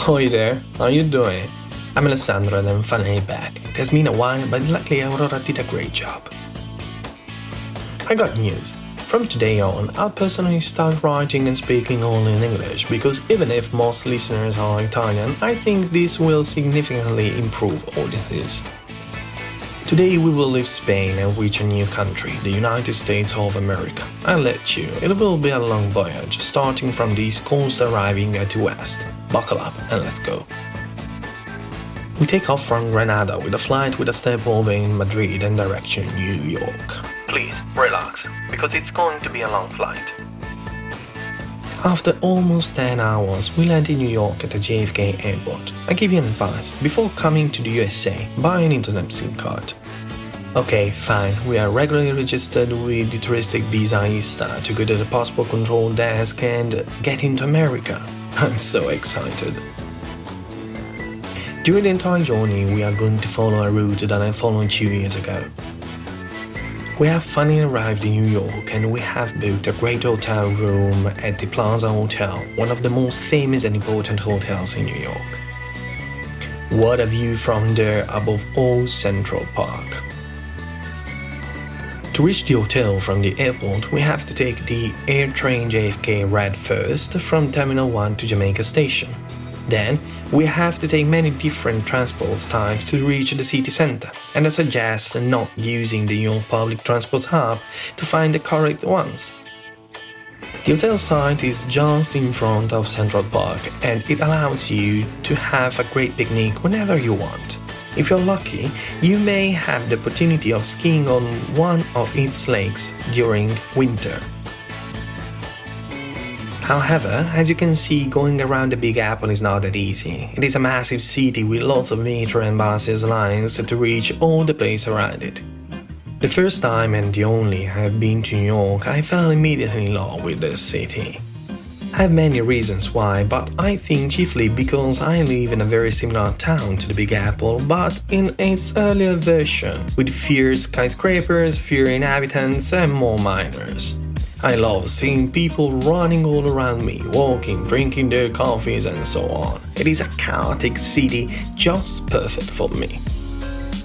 Hi there, how you doing? I'm Alessandro and I'm finally back. It has been a while, but luckily Aurora did a great job. I got news. From today on, I'll personally start writing and speaking only in English, because even if most listeners are Italian, I think this will significantly improve audiences. Today we will leave Spain and reach a new country, the United States of America. I'll let you, it will be a long voyage, starting from the East Coast arriving at the West. Buckle up and let's go. We take off from Granada with a flight with a stopover in Madrid and direction New York. Please, relax, because it's going to be a long flight. After almost 10 hours, we land in New York at the JFK airport. I give you an advice, before coming to the USA, buy an internet SIM card. Okay, fine, we are regularly registered with the touristic visa ISTA to go to the passport control desk and get into America. I'm so excited. During the entire journey, we are going to follow a route that I followed 2 years ago. We have finally arrived in New York and we have booked a great hotel room at the Plaza Hotel, one of the most famous and important hotels in New York. What a view from there above all Central Park. To reach the hotel from the airport, we have to take the AirTrain JFK Red first from Terminal 1 to Jamaica Station. Then, we have to take many different transport types to reach the city center, and I suggest not using the New York Public Transport Hub to find the correct ones. The hotel site is just in front of Central Park, and it allows you to have a great picnic whenever you want. If you're lucky, you may have the opportunity of skiing on one of its lakes during winter. However, as you can see, going around the Big Apple is not that easy. It is a massive city with lots of metro and buses lines to reach all the places around it. The first time and the only I have been to New York, I fell immediately in love with this city. I have many reasons why, but I think chiefly because I live in a very similar town to the Big Apple, but in its earlier version, with fewer skyscrapers, fewer inhabitants and more miners. I love seeing people running all around me, walking, drinking their coffees and so on. It is a chaotic city just perfect for me.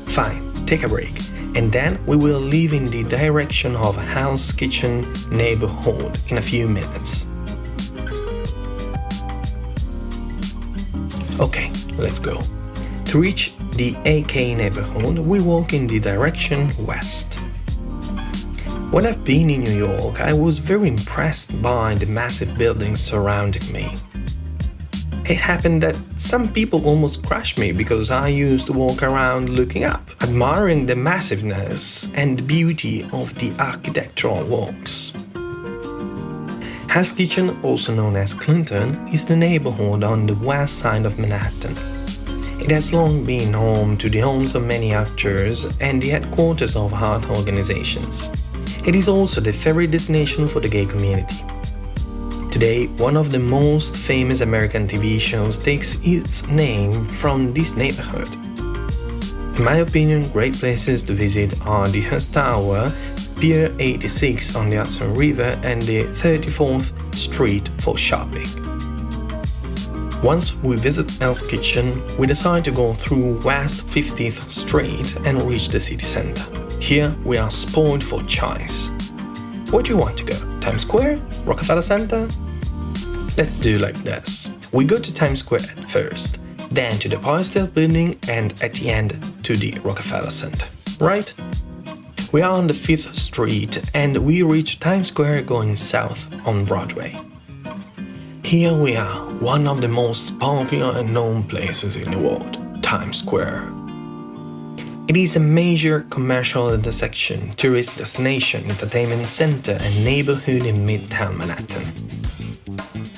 Fine, take a break, and then we will leave in the direction of Hell's Kitchen neighborhood in a few minutes. Okay, let's go. To reach the AK neighborhood, we walk in the direction west. When I've been in New York, I was very impressed by the massive buildings surrounding me. It happened that some people almost crushed me because I used to walk around looking up, admiring the massiveness and the beauty of the architectural works. Hell's Kitchen, also known as Clinton, is the neighborhood on the west side of Manhattan. It has long been home to the homes of many actors and the headquarters of art organizations. It is also the favorite destination for the gay community. Today, one of the most famous American TV shows takes its name from this neighborhood. In my opinion, great places to visit are the Hearst Tower, Pier 86 on the Hudson River and the 34th Street for shopping. Once we visit Hell's Kitchen, we decide to go through West 50th Street and reach the city center. Here we are spoiled for choice. Where do you want to go? Times Square? Rockefeller Center? Let's do like this. We go to Times Square at first, then to the Empire State Building and at the end to the Rockefeller Center. Right? We are on the 5th Street and we reach Times Square going south on Broadway. Here we are, one of the most popular and known places in the world, Times Square. It is a major commercial intersection, tourist destination, entertainment center and neighborhood in Midtown Manhattan.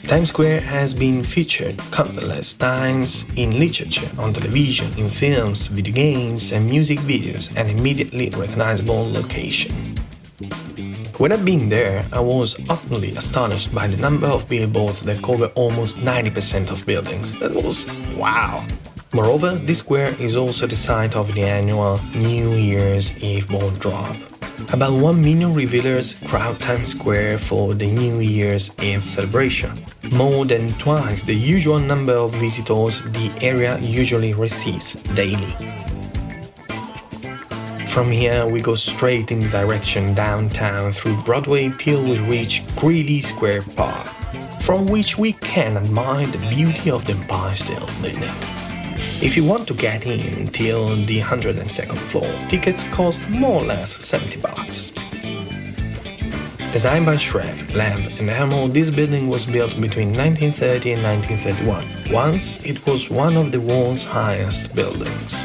Times Square has been featured countless times in literature, on television, in films, video games and music videos, an immediately recognizable location. When I've been there, I was utterly astonished by the number of billboards that cover almost 90% of buildings. That was wow! Moreover, this square is also the site of the annual New Year's Eve ball drop. About 1 million revealers crowd Times Square for the New Year's Eve celebration, more than twice the usual number of visitors the area usually receives daily. From here, we go straight in direction downtown through Broadway till we reach Greeley Square Park, from which we can admire the beauty of the Empire State Building. If you want to get in till the 102nd floor, tickets cost more or less $70. Designed by Shreve, Lamb and Hamill, this building was built between 1930 and 1931. Once, it was one of the world's highest buildings.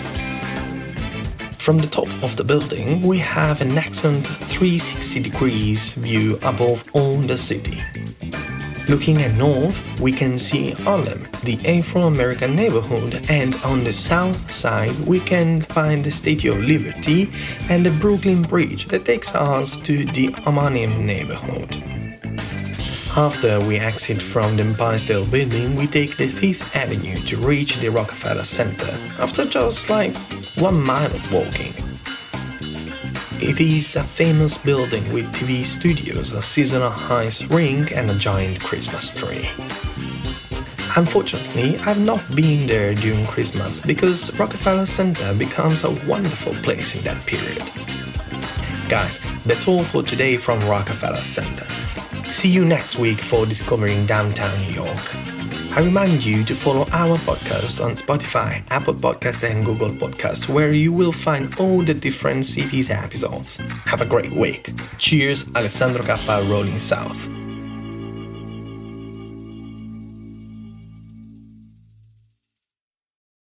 From the top of the building, we have an excellent 360 degrees view above all the city. Looking at north, we can see Harlem, the Afro-American neighborhood, and on the south side we can find the Statue of Liberty and the Brooklyn Bridge that takes us to the homonym neighborhood. After we exit from the Empire State Building, we take the 5th Avenue to reach the Rockefeller Center, after just like 1 mile of walking. It is a famous building with TV studios, a seasonal ice rink and a giant Christmas tree. Unfortunately, I've not been there during Christmas because Rockefeller Center becomes a wonderful place in that period. Guys, that's all for today from Rockefeller Center. See you next week for discovering downtown New York. I remind you to follow our podcast on Spotify, Apple Podcasts and Google Podcasts, where you will find all the different cities episodes. Have a great week. Cheers, Alessandro K, Rolling South.